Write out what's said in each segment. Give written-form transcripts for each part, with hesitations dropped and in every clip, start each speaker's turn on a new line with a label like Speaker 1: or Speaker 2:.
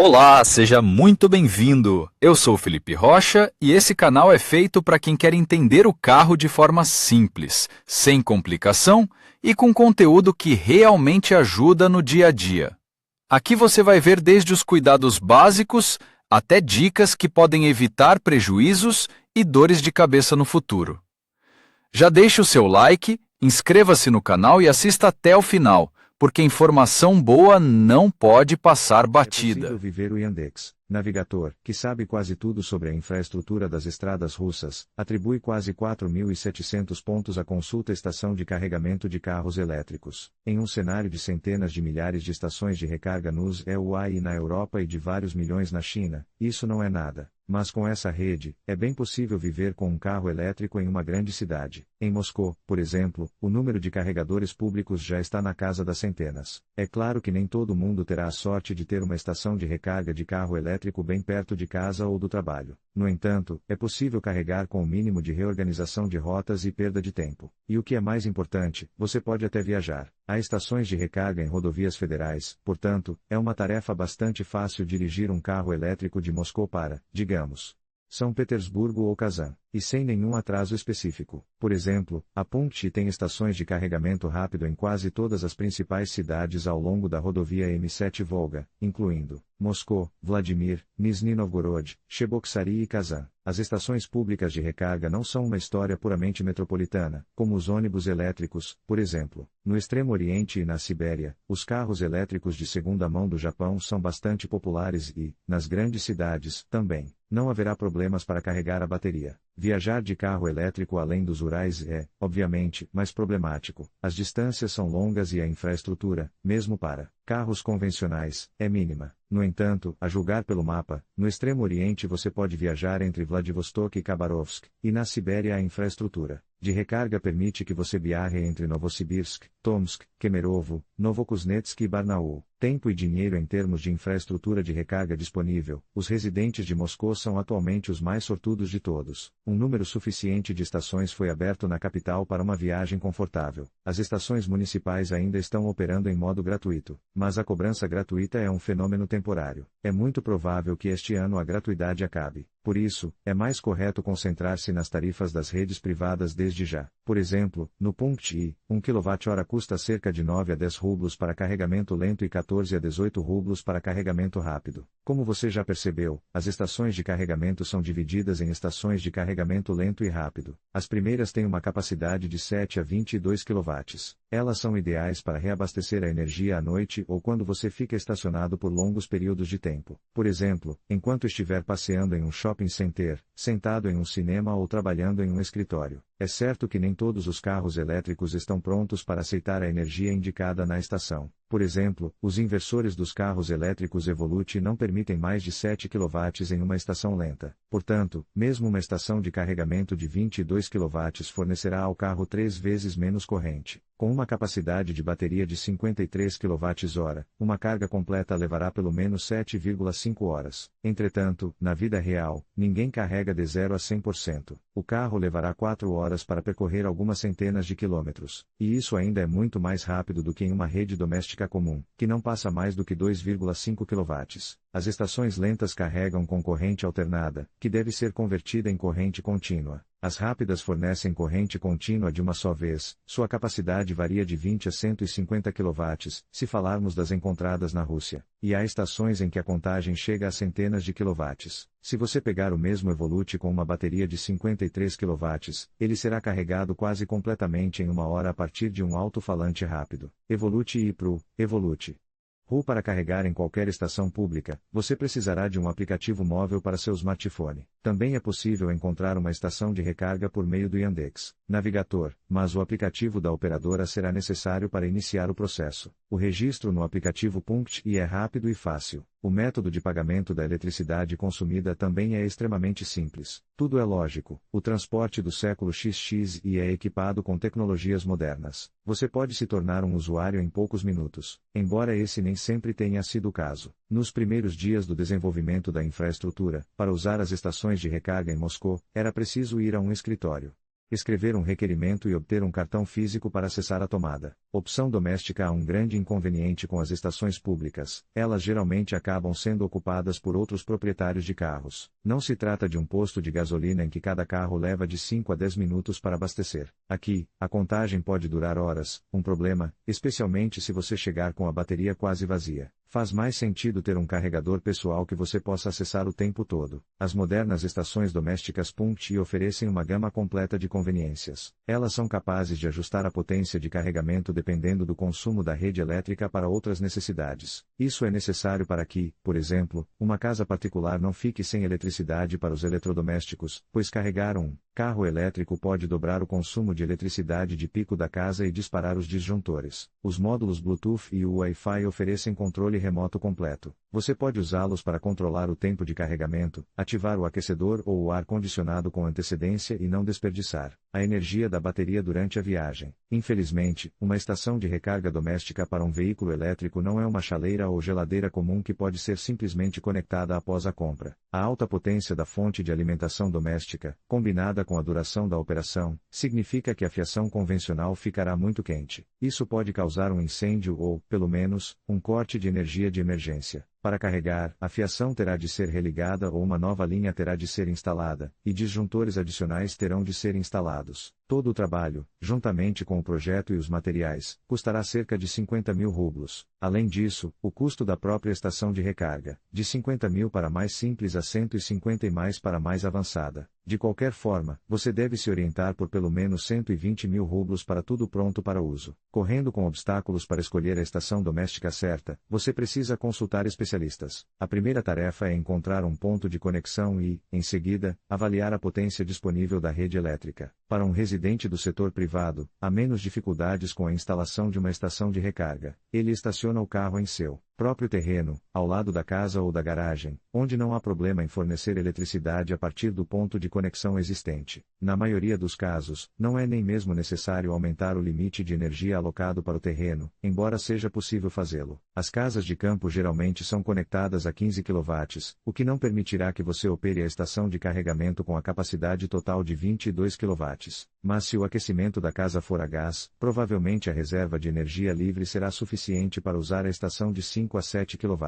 Speaker 1: Olá, seja muito bem-vindo! Eu sou Felipe Rocha e esse canal é feito para quem quer entender o carro de forma simples, sem complicação e com conteúdo que realmente ajuda no dia a dia. Aqui você vai ver desde os cuidados básicos até dicas que podem evitar prejuízos e dores de cabeça no futuro. Já deixe o seu like, inscreva-se no canal e assista até o final, porque informação boa não pode passar
Speaker 2: É possível
Speaker 1: batida.
Speaker 2: viver o Yandex, navegador, que sabe quase tudo sobre a infraestrutura das estradas russas, atribui quase 4.700 pontos à consulta estação de carregamento de carros elétricos. Em um cenário de centenas de milhares de estações de recarga nos EU e na Europa e de vários milhões na China, isso não é nada. Mas com essa rede, é bem possível viver com um carro elétrico em uma grande cidade. Em Moscou, por exemplo, o número de carregadores públicos já está na casa das centenas. É claro que nem todo mundo terá a sorte de ter uma estação de recarga de carro elétrico bem perto de casa ou do trabalho. No entanto, é possível carregar com o mínimo de reorganização de rotas e perda de tempo. E o que é mais importante, você pode até viajar. Há estações de recarga em rodovias federais, portanto, é uma tarefa bastante fácil dirigir um carro elétrico de Moscou para, digamos, São Petersburgo ou Kazan, e sem nenhum atraso específico. Por exemplo, a Punkt tem estações de carregamento rápido em quase todas as principais cidades ao longo da rodovia M7 Volga, incluindo Moscou, Vladimir, Nizhny Novgorod, Cheboksary e Kazan. As estações públicas de recarga não são uma história puramente metropolitana, como os ônibus elétricos, por exemplo. No Extremo Oriente e na Sibéria, os carros elétricos de segunda mão do Japão são bastante populares e, nas grandes cidades, também. Não haverá problemas para carregar a bateria. Viajar de carro elétrico além dos Urais é, obviamente, mais problemático. As distâncias são longas e a infraestrutura, mesmo para carros convencionais, é mínima. No entanto, a julgar pelo mapa, no Extremo Oriente você pode viajar entre Vladivostok e Khabarovsk, e na Sibéria a infraestrutura de recarga permite que você viaje entre Novosibirsk, Tomsk, Kemerovo, Novokuznetsk e Barnaul. Tempo e dinheiro em termos de infraestrutura de recarga disponível, os residentes de Moscou são atualmente os mais sortudos de todos. Um número suficiente de estações foi aberto na capital para uma viagem confortável. As estações municipais ainda estão operando em modo gratuito, mas a cobrança gratuita é um fenômeno temporário. É muito provável que este ano a gratuidade acabe. Por isso, é mais correto concentrar-se nas tarifas das redes privadas desde já. Por exemplo, no Punkt I, 1 kWh custa cerca de 9 a 10 rublos para carregamento lento e 14 a 18 rublos para carregamento rápido. Como você já percebeu, as estações de carregamento são divididas em estações de carregamento lento e rápido. As primeiras têm uma capacidade de 7 a 22 kW. Elas são ideais para reabastecer a energia à noite ou quando você fica estacionado por longos períodos de tempo. Por exemplo, enquanto estiver passeando em um shopping center, sentado em um cinema ou trabalhando em um escritório. É certo que nem todos os carros elétricos estão prontos para aceitar a energia indicada na estação. Por exemplo, os inversores dos carros elétricos Evolute não permitem mais de 7 kW em uma estação lenta. Portanto, mesmo uma estação de carregamento de 22 kW fornecerá ao carro 3 vezes menos corrente. Com uma capacidade de bateria de 53 kWh, uma carga completa levará pelo menos 7,5 horas. Entretanto, na vida real, ninguém carrega de 0 a 100%. O carro levará 4 horas para percorrer algumas centenas de quilômetros. E isso ainda é muito mais rápido do que em uma rede doméstica comum, que não passa mais do que 2,5 kW. As estações lentas carregam com corrente alternada, que deve ser convertida em corrente contínua. As rápidas fornecem corrente contínua de uma só vez, sua capacidade varia de 20 a 150 kW, se falarmos das encontradas na Rússia. E há estações em que a contagem chega a centenas de quilowatts. Se você pegar o mesmo Evolute com uma bateria de 53 kW, ele será carregado quase completamente em uma hora a partir de um alto-falante rápido. Evolute I Pro, Evolute RU para carregar em qualquer estação pública, você precisará de um aplicativo móvel para seu smartphone. Também é possível encontrar uma estação de recarga por meio do Yandex Navigator, mas o aplicativo da operadora será necessário para iniciar o processo. O registro no aplicativo Punkt I é rápido e fácil. O método de pagamento da eletricidade consumida também é extremamente simples. Tudo é lógico. O transporte do século XX e é equipado com tecnologias modernas. Você pode se tornar um usuário em poucos minutos, embora esse nem sempre tenha sido o caso. Nos primeiros dias do desenvolvimento da infraestrutura, para usar as estações de recarga em Moscou, era preciso ir a um escritório. escrever um requerimento e obter um cartão físico para acessar a tomada. Opção doméstica. Há um grande inconveniente com as estações públicas, elas geralmente acabam sendo ocupadas por outros proprietários de carros. Não se trata de um posto de gasolina em que cada carro leva de 5 a 10 minutos para abastecer. Aqui, a contagem pode durar horas, um problema, especialmente se você chegar com a bateria quase vazia. Faz mais sentido ter um carregador pessoal que você possa acessar o tempo todo. As modernas estações domésticas Punkt oferecem uma gama completa de conveniências. Elas são capazes de ajustar a potência de carregamento dependendo do consumo da rede elétrica para outras necessidades. Isso é necessário para que, por exemplo, uma casa particular não fique sem eletricidade para os eletrodomésticos, pois carregar um carro elétrico pode dobrar o consumo de eletricidade de pico da casa e disparar os disjuntores. Os módulos Bluetooth e o Wi-Fi oferecem controle remoto completo. Você pode usá-los para controlar o tempo de carregamento, ativar o aquecedor ou o ar-condicionado com antecedência e não desperdiçar a energia da bateria durante a viagem. Infelizmente, uma estação de recarga doméstica para um veículo elétrico não é uma chaleira ou geladeira comum que pode ser simplesmente conectada após a compra. A alta potência da fonte de alimentação doméstica, combinada com a duração da operação, significa que a fiação convencional ficará muito quente. Isso pode causar um incêndio ou, pelo menos, um corte de energia de emergência. Para carregar, a fiação terá de ser religada ou uma nova linha terá de ser instalada, e disjuntores adicionais terão de ser instalados. Todo o trabalho, juntamente com o projeto e os materiais, custará cerca de 50 mil rublos. Além disso, o custo da própria estação de recarga, de 50 mil para mais simples a 150 e mais para mais avançada. De qualquer forma, você deve se orientar por pelo menos 120 mil rublos para tudo pronto para uso. Correndo com obstáculos para escolher a estação doméstica certa, você precisa consultar especialistas. A primeira tarefa é encontrar um ponto de conexão e, em seguida, avaliar a potência disponível da rede elétrica. Para um residente do setor privado, há menos dificuldades com a instalação de uma estação de recarga. Ele estaciona o carro em seu próprio terreno, ao lado da casa ou da garagem, onde não há problema em fornecer eletricidade a partir do ponto de conexão existente. Na maioria dos casos, não é nem mesmo necessário aumentar o limite de energia alocado para o terreno, embora seja possível fazê-lo. As casas de campo geralmente são conectadas a 15 kW, o que não permitirá que você opere a estação de carregamento com a capacidade total de 22 kW. Mas se o aquecimento da casa for a gás, provavelmente a reserva de energia livre será suficiente para usar a estação de 5 a 7 kW,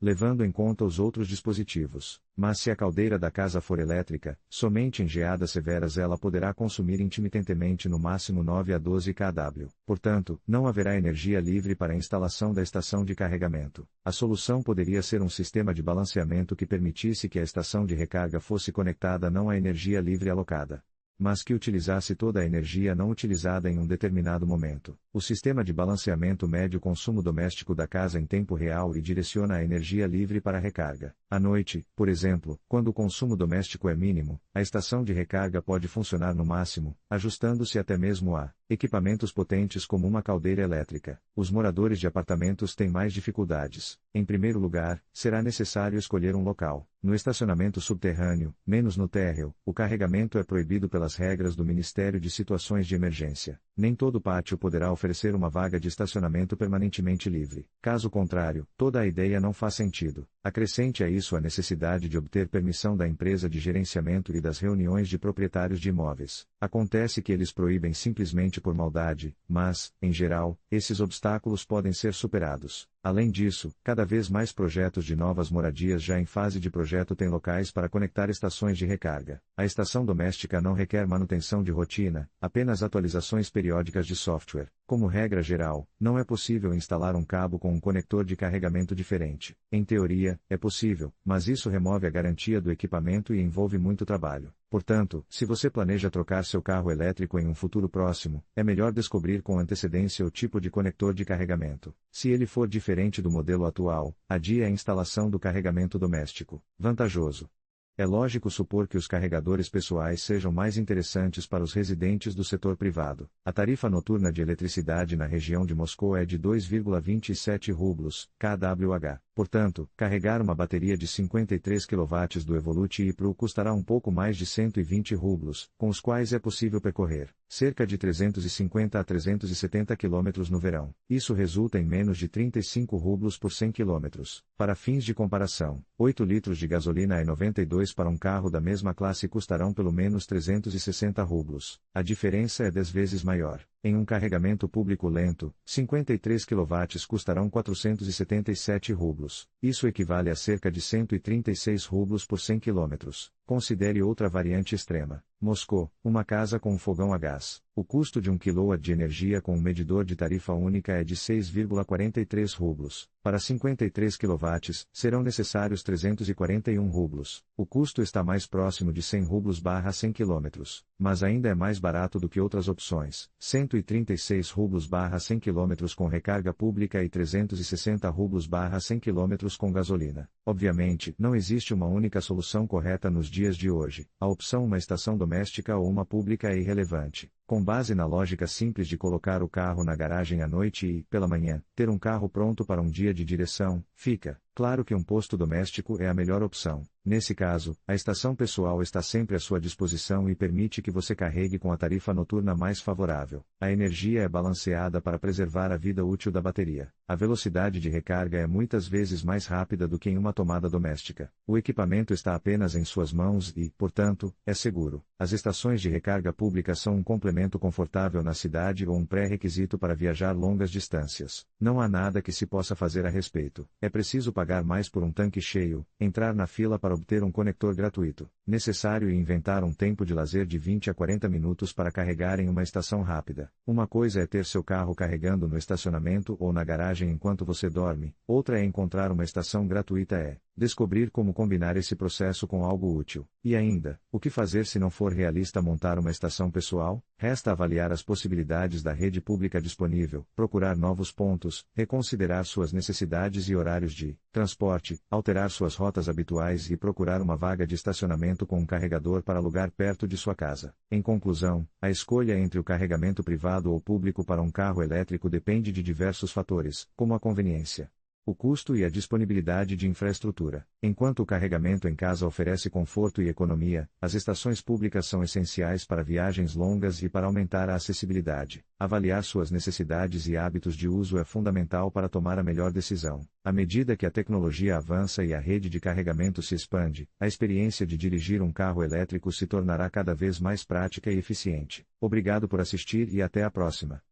Speaker 2: levando em conta os outros dispositivos. Mas se a caldeira da casa for elétrica, somente em geadas severas ela poderá consumir intermitentemente no máximo 9 a 12 kW. Portanto, não haverá energia livre para a instalação da estação de carregamento. A solução poderia ser um sistema de balanceamento que permitisse que a estação de recarga fosse conectada não à energia livre alocada, mas que utilizasse toda a energia não utilizada em um determinado momento. O sistema de balanceamento mede o consumo doméstico da casa em tempo real e direciona a energia livre para a recarga. À noite, por exemplo, quando o consumo doméstico é mínimo, a estação de recarga pode funcionar no máximo, ajustando-se até mesmo a equipamentos potentes como uma caldeira elétrica. Os moradores de apartamentos têm mais dificuldades. Em primeiro lugar, será necessário escolher um local. No estacionamento subterrâneo, menos no térreo, o carregamento é proibido pelas regras do Ministério de Situações de Emergência. Nem todo pátio poderá oferecer uma vaga de estacionamento permanentemente livre. Caso contrário, toda a ideia não faz sentido. Acrescente a isso a necessidade de obter permissão da empresa de gerenciamento e das reuniões de proprietários de imóveis. Acontece que eles proíbem simplesmente por maldade, mas, em geral, esses obstáculos podem ser superados. Além disso, cada vez mais projetos de novas moradias já em fase de projeto têm locais para conectar estações de recarga. A estação doméstica não requer manutenção de rotina, apenas atualizações periódicas de software. Como regra geral, não é possível instalar um cabo com um conector de carregamento diferente. Em teoria, é possível, mas isso remove a garantia do equipamento e envolve muito trabalho. Portanto, se você planeja trocar seu carro elétrico em um futuro próximo, é melhor descobrir com antecedência o tipo de conector de carregamento. Se ele for diferente do modelo atual, adie a instalação do carregamento doméstico. Vantajoso. É lógico supor que os carregadores pessoais sejam mais interessantes para os residentes do setor privado. A tarifa noturna de eletricidade na região de Moscou é de 2,27 rublos, kWh. Portanto, carregar uma bateria de 53 kW do Evolute iPro custará um pouco mais de 120 rublos, com os quais é possível percorrer cerca de 350 a 370 km no verão. Isso resulta em menos de 35 rublos por 100 km. Para fins de comparação, 8 litros de gasolina E92 para um carro da mesma classe custarão pelo menos 360 rublos. A diferença é 10 vezes maior. Em um carregamento público lento, 53 kW custarão 477 rublos. Isso equivale a cerca de 136 rublos por 100 km. Considere outra variante extrema. Moscou, uma casa com um fogão a gás. O custo de 1 kW de energia com um medidor de tarifa única é de 6,43 rublos. Para 53 kW, serão necessários 341 rublos. O custo está mais próximo de 100 rublos/100 km, mas ainda é mais barato do que outras opções. 136 rublos/100 km com recarga pública e 360 rublos/100 km com gasolina. Obviamente, não existe uma única solução correta nos dias de hoje. A opção uma estação doméstica ou uma pública é irrelevante. Com base na lógica simples de colocar o carro na garagem à noite e, pela manhã, ter um carro pronto para um dia de direção, fica claro que um posto doméstico é a melhor opção. Nesse caso, a estação pessoal está sempre à sua disposição e permite que você carregue com a tarifa noturna mais favorável. A energia é balanceada para preservar a vida útil da bateria. A velocidade de recarga é muitas vezes mais rápida do que em uma tomada doméstica. O equipamento está apenas em suas mãos e, portanto, é seguro. As estações de recarga pública são um complemento confortável na cidade ou um pré-requisito para viajar longas distâncias. Não há nada que se possa fazer a respeito. É preciso pagar mais por um tanque cheio, entrar na fila para obter um conector gratuito. Necessário e inventar um tempo de lazer de 20 a 40 minutos para carregar em uma estação rápida. Uma coisa é ter seu carro carregando no estacionamento ou na garagem enquanto você dorme, outra é encontrar uma estação gratuita descobrir como combinar esse processo com algo útil. E ainda, o que fazer se não for realista montar uma estação pessoal? Resta avaliar as possibilidades da rede pública disponível, procurar novos pontos, reconsiderar suas necessidades e horários de transporte, alterar suas rotas habituais e procurar uma vaga de estacionamento com um carregador para alugar perto de sua casa. Em conclusão, a escolha entre o carregamento privado ou público para um carro elétrico depende de diversos fatores, como a conveniência, o custo e a disponibilidade de infraestrutura. Enquanto o carregamento em casa oferece conforto e economia, as estações públicas são essenciais para viagens longas e para aumentar a acessibilidade. Avaliar suas necessidades e hábitos de uso é fundamental para tomar a melhor decisão. À medida que a tecnologia avança e a rede de carregamento se expande, a experiência de dirigir um carro elétrico se tornará cada vez mais prática e eficiente. Obrigado por assistir e até a próxima.